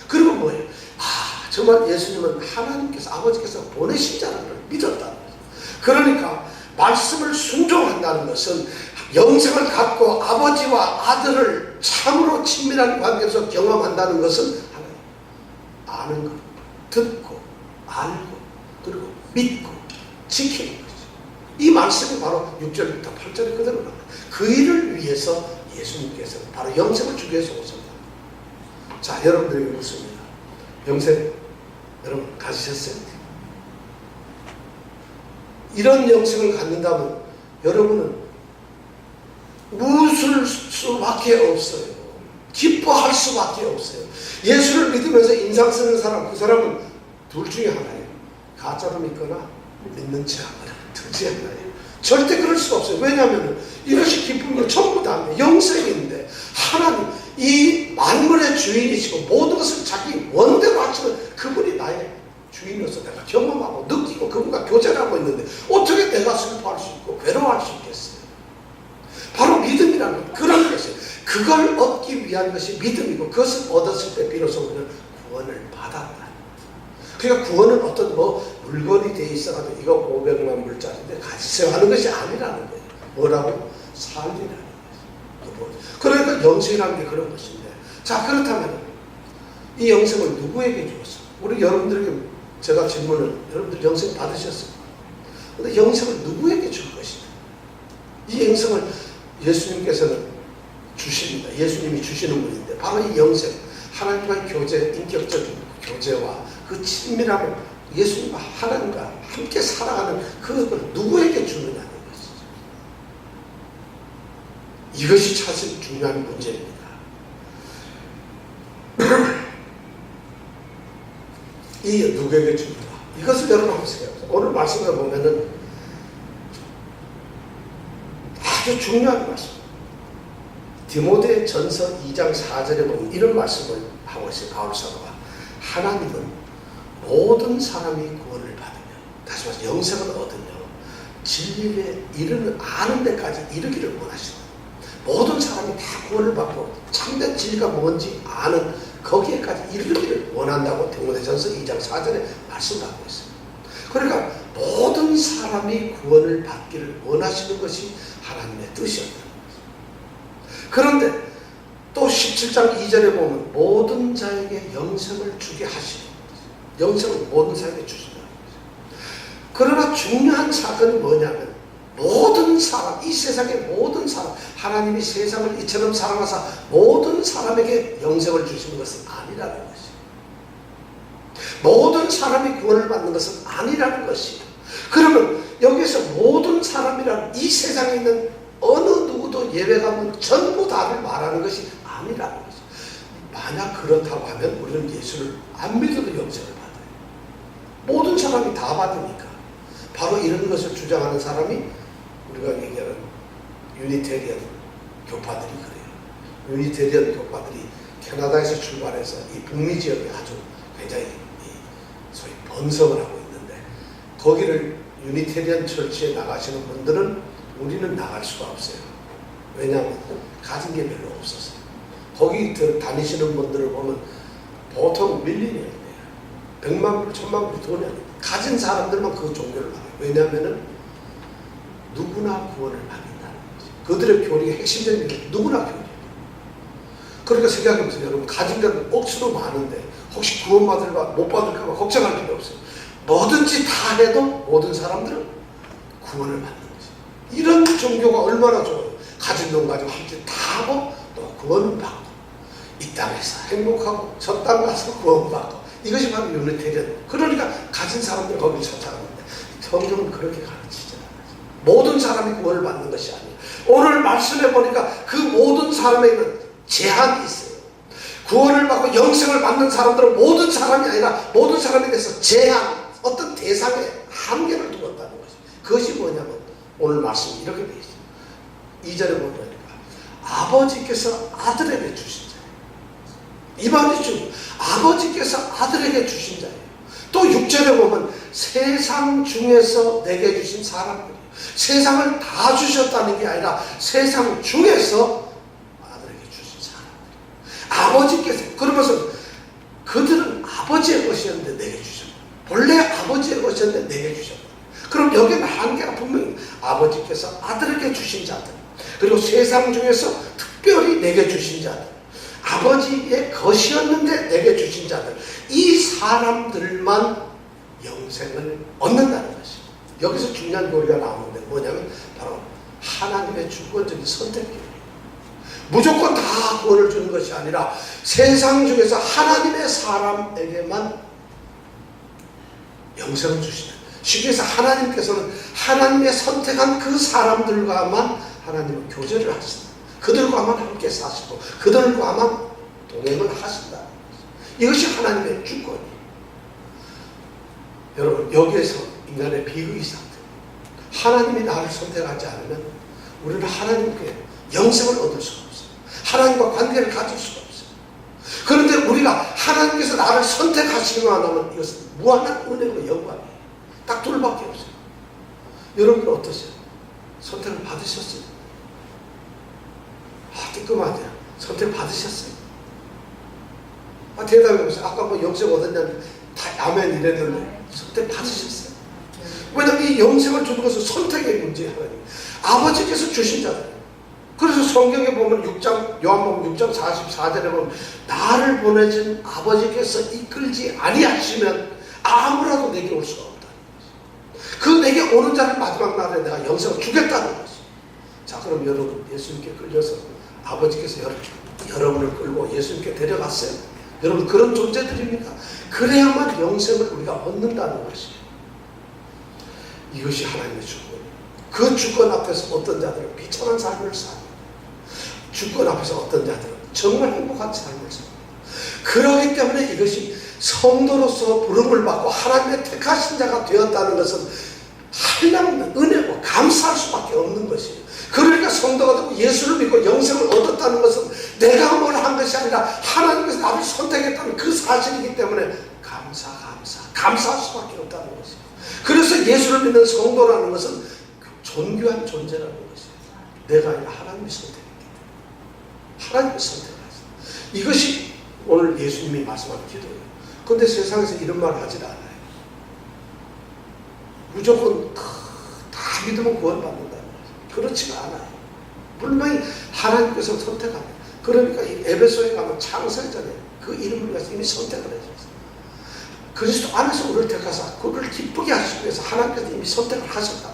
그리고 뭐예요? 아, 정말 예수님은 하나님께서, 아버지께서 보내신 자라는 걸 믿었다는 거죠. 그러니까 말씀을 순종한다는 것은 영생을 갖고 아버지와 아들을 참으로 친밀한 관계에서 경험한다는 것은 하나님 아는 것, 듣고 알고 그리고 믿고 지키는 거죠. 이 말씀이 바로 6절부터 8절에 그대로 나옵니다. 그 일을 위해서 예수님께서는 바로 영생을 주기 위해서 오셨다. 자, 여러분들에게 묻습니다. 영생 여러분 가지셨어요? 이런 영생을 갖는다면 여러분은 웃을 수밖에 없어요. 기뻐할 수밖에 없어요. 예수를 믿으면서 인상 쓰는 사람, 그 사람은 둘 중에 하나예요. 가짜로 믿거나 믿는 체 하거나 둘 중에 하나예요. 절대 그럴 수가 없어요. 왜냐하면 이것이 기쁨이 전부 다 영생인데 하나님, 이 만물의 주인이시고 모든 것을 자기 원대로 하시는 그분이 나의 주인으로서 내가 경험하고 느끼고 그분과 교제를 하고 있는데 어떻게 내가 슬퍼할 수 있고 괴로워할 수 있겠어요? 바로 믿음이라는 그런 것이에요. 그걸 얻기 위한 것이 믿음이고 그것을 얻었을 때 비로소 우리는 구원을 받았다. 그러니까 구원은 어떤 물건이 돼 있어가지고 이거 500만 불짜리인데 가지세요 하는 것이 아니라는 거예요. 뭐라고? 삶이라는 거예요. 그러니까 영생이라는 게 그런 것인데, 자, 그렇다면 이 영생을 누구에게 주었어? 우리 여러분들에게 제가 질문을, 여러분들 영생 받으셨습니까? 근데 영생을 누구에게 줄 것이냐? 이 영생을 예수님께서는 주십니다. 예수님이 주시는 분인데 바로 이 영생, 하나님과의 교제, 인격적인 교제와 그 친밀함을 예수님과 하나님과 함께 살아가는 그것을 누구에게 주느냐는 것이죠. 이것이 사실 중요한 문제입니다. 이 누구에게 주느냐, 이것을 여러분 한번 생각해보세요. 오늘 말씀을 보면은 아주 중요한 말씀, 디모데 전서 2장 4절에 보면 이런 말씀을 하고 있어요. 바울 사도가 하나님은 모든 사람이 구원을 받으며, 다시 말해서 영생을 얻으며 진리에 이르는 아는 데까지 이르기를 원하시다. 모든 사람이 다 구원을 받고 참된 진리가 뭔지 아는 거기에까지 이르기를 원한다고 디모데전서 2장 4절에 말씀하고 있어요. 그러니까 모든 사람이 구원을 받기를 원하시는 것이 하나님의 뜻이었다는 거죠. 그런데 또 17장 2절에 보면 모든 자에게 영생을 주게 하시는 거죠. 영생을 모든 사람에게 주신다는 거죠. 그러나 중요한 사건이 뭐냐면 모든 사람, 이 세상의 모든 사람, 하나님이 세상을 이처럼 사랑하사 모든 사람에게 영생을 주시는 것은 아니라는 것이에요. 모든 사람이 구원을 받는 것은 아니라는 것이에요. 그러면 여기서 모든 사람이란 이 세상에 있는 어느 누구도 예외가 없는 전부 다를 말하는 것이 아니라는 거죠. 만약 그렇다고 하면 우리는 예수를 안 믿어도 영생을 받아요. 모든 사람이 다 받으니까. 바로 이런 것을 주장하는 사람이 우리가 얘기하는 유니테리언 교파들이 그래요. 유니테리언 교파들이 캐나다에서 출발해서 이 북미 지역에 아주 굉장히 소위 번성을 하고 있는데, 거기를 유니테리언 처치에 나가시는 분들은 우리는 나갈 수가 없어요. 왜냐하면 가진 게 별로 없어서. 거기 다니시는 분들을 보면 보통 밀리언이에요. 100만 불, 1000만 불 돈이 아닙니다. 가진 사람들만 그 종교를 나가요. 왜냐하면 누구나 구원을 받는다는 거지. 그들의 교리가 핵심적인 게 누구나 교리예요. 그러니까 생각해보세요. 여러분, 가진 데는 억수로 많은데 혹시 구원받을까 못 받을까 봐 걱정할 필요 없어요. 뭐든지 다 해도 모든 사람들은 구원을 받는 거지. 이런 종교가 얼마나 좋아요. 가진 돈 가지고 함께 다 하고 또 구원을 받고 이 땅에서 행복하고 저 땅 가서 구원받고, 이것이 바로 유니테리언. 그러니까 가진 사람들 거기를 찾아가는데 성경은 그렇게 가르치지 않아요. 모든 사람이 구원을 받는 것이 아니에요. 오늘 말씀해 보니까 그 모든 사람에게는 제한이 있어요. 구원을 받고 영생을 받는 사람들은 모든 사람이 아니라 모든 사람에 대해서 제한, 어떤 대상에 한계를 두었다는 것이. 그것이 뭐냐면 오늘 말씀이 이렇게 되어 있어요. 2절에 보면 아버지께서 아들에게 주신 자예요. 이 말이 중 아버지께서 아들에게 주신 자예요. 또 6절에 보면 세상 중에서 내게 주신 사람들이에요. 세상을 다 주셨다는 게 아니라 세상 중에서 아들에게 주신 사람들이에요. 아버지께서 그러면서 그들은 아버지의 것이었는데 내게 주셨다. 본래 아버지의 것이었는데 내게 주셨다. 그럼 여기는 한계가 분명히 아버지께서 아들에게 주신 자들, 그리고 세상 중에서 특별히 내게 주신 자들, 아버지의 것이었는데 내게 주신 자들, 이 사람들만 영생을 얻는다는 것이에요. 여기서 중요한 교리가 나오는데 뭐냐면 바로 하나님의 주권적인 선택이에요. 무조건 다 구원을 주는 것이 아니라 세상 중에서 하나님의 사람에게만 영생을 주시는, 쉽게 해서 하나님께서는 하나님의 선택한 그 사람들과만 하나님은 교제를 하신다. 그들과만 함께 사시고 그들과만 동행을 하신다. 이것이 하나님의 주권이에요. 여러분, 여기에서 인간의 비극이 시작돼요. 하나님이 나를 선택하지 않으면 우리는 하나님께 영생을 얻을 수가 없어요. 하나님과 관계를 가질 수가 없어요. 그런데 우리가 하나님께서 나를 선택하시기만 하면 이것은 무한한 은혜와 영광이에요. 딱 둘밖에 없어요. 여러분은 어떠세요? 선택을 받으셨어요? 뜨끔하죠. 선택 받으셨어요? 대답해보세요. 아까 뭐 영생 얻었냐면 다 아멘 이랬는데 선택 받으셨어요? 왜냐하면 이 영생을 주는 것은 선택의 문제예요. 아버지께서 주신 자들. 그래서 성경에 보면 요한복음 6장 44절에 보면 나를 보내신 아버지께서 이끌지 아니하시면 아무라도 내게 올 수가 없다는 것이에요. 그 내게 오는 자를 마지막 날에 내가 영생을 주겠다는 것이에요. 자, 그럼 여러분 예수님께 끌려서 아버지께서 여러분을 끌고 예수님께 데려갔어요. 여러분 그런 존재들입니까? 그래야만 영생을 우리가 얻는다는 것이에요. 이것이 하나님의 주권이에요. 그 주권 앞에서 어떤 자들은 비참한 삶을 삽니다. 주권 앞에서 어떤 자들은 정말 행복한 삶을 삽니다. 그렇기 때문에 이것이 성도로서 부름을 받고 하나님의 택하신 자가 되었다는 것은 하나님의 은혜고 감사할 수밖에 없는 것이에요. 그러니까 성도가 되고 예수를 믿고 영생을 얻었다는 것은 내가 뭘 한 것이 아니라 하나님께서 나를 선택했다는 그 사실이기 때문에 감사할 수밖에 없다는 것이에요. 그래서 예수를 믿는 성도라는 것은 존귀한 존재라는 것이에요. 내가 아니라 하나님이 선택했기 때문에 하나님이 선택하셨어요. 이것이 오늘 예수님이 말씀하는 기도예요. 그런데 세상에서 이런 말을 하질 않아요. 무조건 다 믿으면 구원받는다는 거죠. 그렇지가 않아요. 분명히 하나님께서 선택합니다. 그러니까 이 에베소에 가면 창세전에 그 이름을 가서 이미 선택을 해줬어요. 그리스도 안에서 우리를 택하사 그를 기쁘게 하시기 위해서 하나님께서 이미 선택을 하셨다.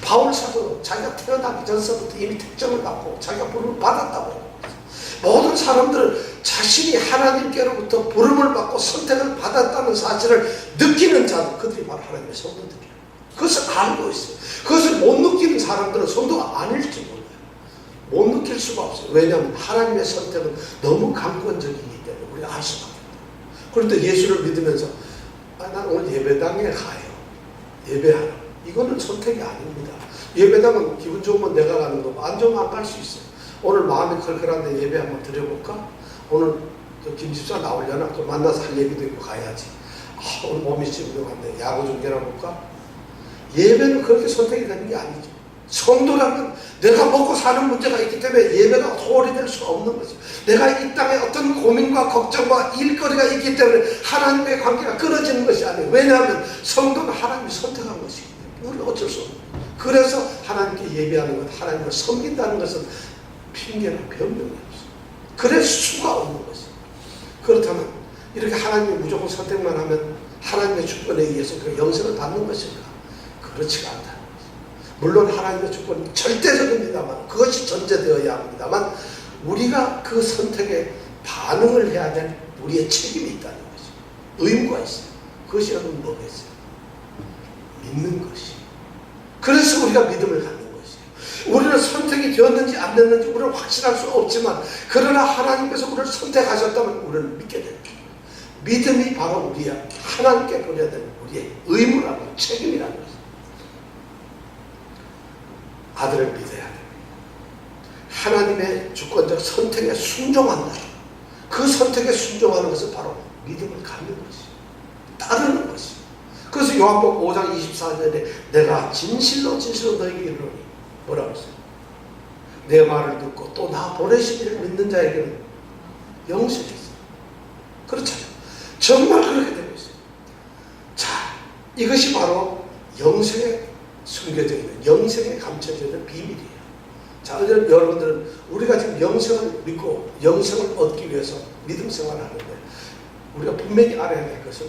바울 사도도 자기가 태어나기 전서부터 이미 택정을 받고 자기가 부름을 받았다고 해요. 모든 사람들은 자신이 하나님께로부터 부름을 받고 선택을 받았다는 사실을 느끼는 자들, 그들이 바로 하나님의 성도들이에요. 그것을 알고 있어요. 그것을 못 느끼는 사람들은 성도가 아닐지 몰라요. 못 느낄 수가 없어요. 왜냐하면 하나님의 선택은 너무 강권적이기 때문에 우리가 알 수가 없어요. 그런데 예수를 믿으면서 난 오늘 예배당에 가요. 예배하라. 이거는 선택이 아닙니다. 예배당은 기분 좋으면 내가 가는 거고 안 좋으면 안 갈 수 있어요. 오늘 마음이 컬컬한데 예배 한번 드려볼까? 오늘 김 집사 나오려나? 또 만나서 할 얘기도 있고 가야지. 오늘 몸이 찌뿌둥한데 야구 좀 겨뤄볼까? 예배는 그렇게 선택이 되는 게 아니죠. 성도라면 내가 먹고 사는 문제가 있기 때문에 예배가 소홀히 될 수가 없는 거죠. 내가 이 땅에 어떤 고민과 걱정과 일거리가 있기 때문에 하나님의 관계가 끊어지는 것이 아니에요. 왜냐하면 성도는 하나님이 선택한 것이기 때문에 우리는 어쩔 수 없는 거예요. 그래서 하나님께 예배하는 것, 하나님을 섬긴다는 것은 핑계나 변명이 없어요. 그럴 수가 없는 것이에요. 그렇다면 이렇게 하나님이 무조건 선택만 하면 하나님의 주권에 의해서 그 영생을 받는 것인가? 그렇지가 않다는 것이죠. 물론 하나님의 주권은 절대적입니다만 그것이 전제되어야 합니다만 우리가 그 선택에 반응을 해야 될 우리의 책임이 있다는 것이죠. 의무가 있어요. 그것이 여러분 뭐겠어요? 믿는 것이에요. 그래서 우리가 믿음을 갖는 것이에요. 우리는 선택이 되었는지 안 됐는지 우리는 확신할 수 없지만 그러나 하나님께서 우리를 선택하셨다면 우리는 믿게 됩니다. 믿음이 바로 우리의 하나님께 보내야 되는 우리의 의무라고 책임이라는 것입니다. 아들을 믿어야 됩니다. 하나님의 주권적 선택에 순종한다. 그 선택에 순종하는 것은 바로 믿음을 갖는 것이에요. 따르는 것이에요. 그래서 요한복음 5장 24절에 내가 진실로 너에게 이르노니 뭐라고 했어요? 내 말을 듣고 또 나 보내신 이를 믿는 자에게는 영생이 있어요. 그렇잖아요. 정말 그렇게 되고 있어요. 자, 이것이 바로 영생에 숨겨져 있는, 영생에 감춰져 있는 비밀이에요. 자, 여러분들은 우리가 지금 영생을 믿고 영생을 얻기 위해서 믿음 생활을 하는데 우리가 분명히 알아야 될 것은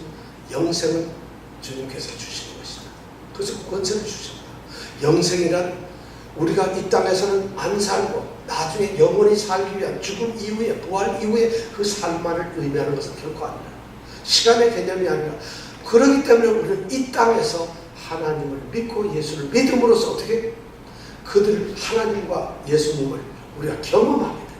영생은 주님께서 주시는 것이다. 그래서 권세를 주십니다. 영생이란 우리가 이 땅에서는 안 살고 나중에 영원히 살기 위한 죽음 이후에 부활 이후에 그 삶만을 의미하는 것은 결코 아니라 시간의 개념이 아니라 그렇기 때문에 우리는 이 땅에서 하나님을 믿고 예수를 믿음으로써 어떻게 그들 하나님과 예수님을 우리가 경험하게 돼요.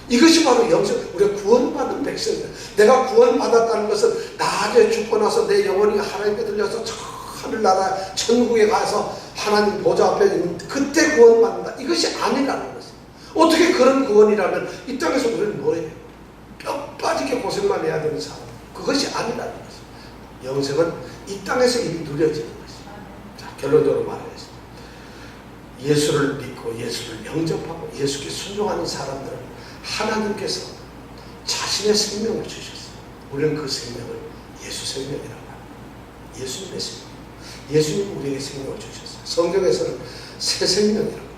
이것이 바로 영생, 우리가 구원받은 백성이다. 내가 구원받았다는 것은 나중에 죽고 나서 내 영혼이 하나님께 들려서 저 하늘나라 천국에 가서 하나님 보좌 앞에 있는 그때 구원받는다. 이것이 아니라는 것이에요. 어떻게 그런 구원이라면 이 땅에서 우리는 뭐예요? 뼈 빠지게 고생만 해야 되는 사람. 그것이 아니라는 것이에요. 영생은 이 땅에서 이미 누려지는 것이에요. 자, 결론적으로 말하겠습니다. 예수를 믿고 예수를 영접하고 예수께 순종하는 사람들은 하나님께서 자신의 생명을 주셨어요. 우리는 그 생명을 예수 생명이라고 합니다. 예수님의 생명. 예수님 우리에게 생명을 주셨어요. 성경에서는 새 생명이라고 그래요.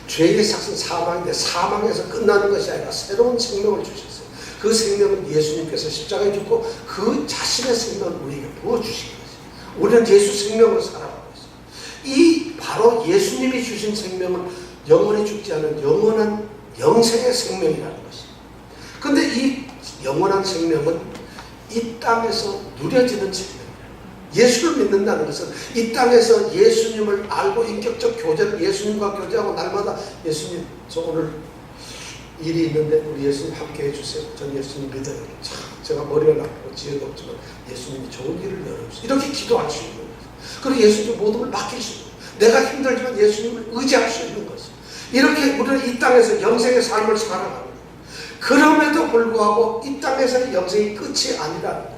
죄의 삭은 사망인데 사망에서 끝나는 것이 아니라 새로운 생명을 주셨어요. 그 생명은 예수님께서 십자가에 죽고 그 자신의 생명을 우리에게 부어주신 것이에요. 우리는 예수 생명으로 살아가고 있어요. 이 바로 예수님이 주신 생명은 영원히 죽지 않은 영원한 영생의 생명이라는 것이에요. 그런데 이 영원한 생명은 이 땅에서 누려지는 생명이에요. 예수를 믿는다는 것은 이 땅에서 예수님을 알고 인격적 교제를 예수님과 교제하고 날마다 예수님 저 오늘 일이 있는데 우리 예수님 함께 해주세요. 전 예수님 믿어요. 참 제가 머리가 나쁘고 지혜도 없지만 예수님이 좋은 길을 열어주세요. 이렇게 기도할 수 있는 거예요. 그리고 예수님 모든 걸 맡길 수 있는 거예요. 내가 힘들지만 예수님을 의지할 수 있는 것이에요. 이렇게 우리는 이 땅에서 영생의 삶을 살아가는 거예요. 그럼에도 불구하고 이 삶에서의 영생이 끝이 아니라는 것이에요.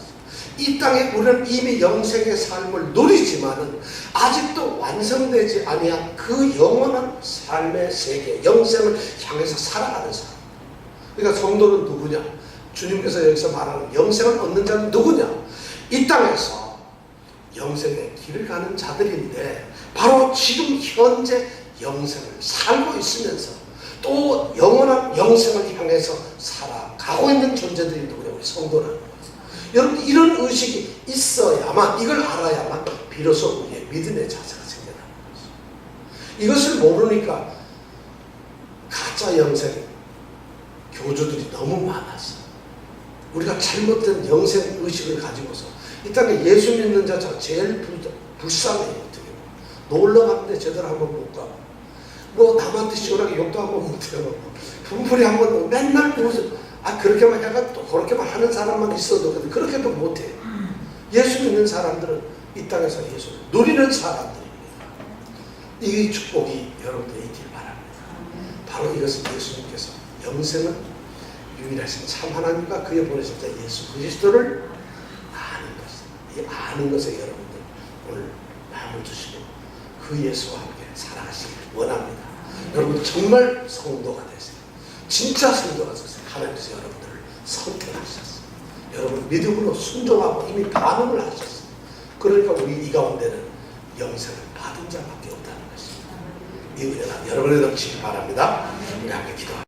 이 땅에 우리는 이미 영생의 삶을 누리지만은 아직도 완성되지 아니한 그 영원한 삶의 세계, 영생을 향해서 살아가는 사람. 그러니까 성도는 누구냐? 주님께서 여기서 말하는 영생을 얻는 자는 누구냐? 이 땅에서 영생의 길을 가는 자들인데 바로 지금 현재 영생을 살고 있으면서 또 영원한 영생을 향해서 살아가고 있는 존재들이 누구냐? 우리 성도라는 거예요. 여러분 이런 의식이 있어야만, 이걸 알아야만 비로소 우리의 믿음의 자세가 생겨나는 것이죠. 이것을 모르니까 가짜 영생 교주들이 너무 많았어. 우리가 잘못된 영생 의식을 가지고서 이 땅에 예수 믿는 자가 제일 불쌍해요. 어떻게 놀러 갔는데 제대로 한번 못 가고 뭐 남한테 시원하게 욕도 한번 못해요. 분풀이 한번 맨날 무슨 그렇게만 해가 또 그렇게만 하는 사람만 있어도 그렇게도 못해. 예수 믿는 사람들은 이 땅에서 예수를 누리는 사람들입니다. 이 축복이 여러분들이 있길 바랍니다. 바로 이것은 예수님께서 영생은 유일하신 참 하나님과 그의 보내신 자 예수 그리스도를 아는 것입니다. 이 아는 것에 여러분들 오늘 마음을 두시고 그 예수와 함께 살아가시길 원합니다. 여러분 정말 성도가 되세요. 진짜 성도가 되세요. 하나님께서 여러분들을 선택하셨어요. 여러분 믿음으로 순종하고 이미 반응을 하셨어요. 그러니까 우리 이 가운데는 영생을 받은 자밖에 없다는 것입니다. 이 은혜가 여러분의 넘치길 바랍니다. 우리 함께 기도합니다.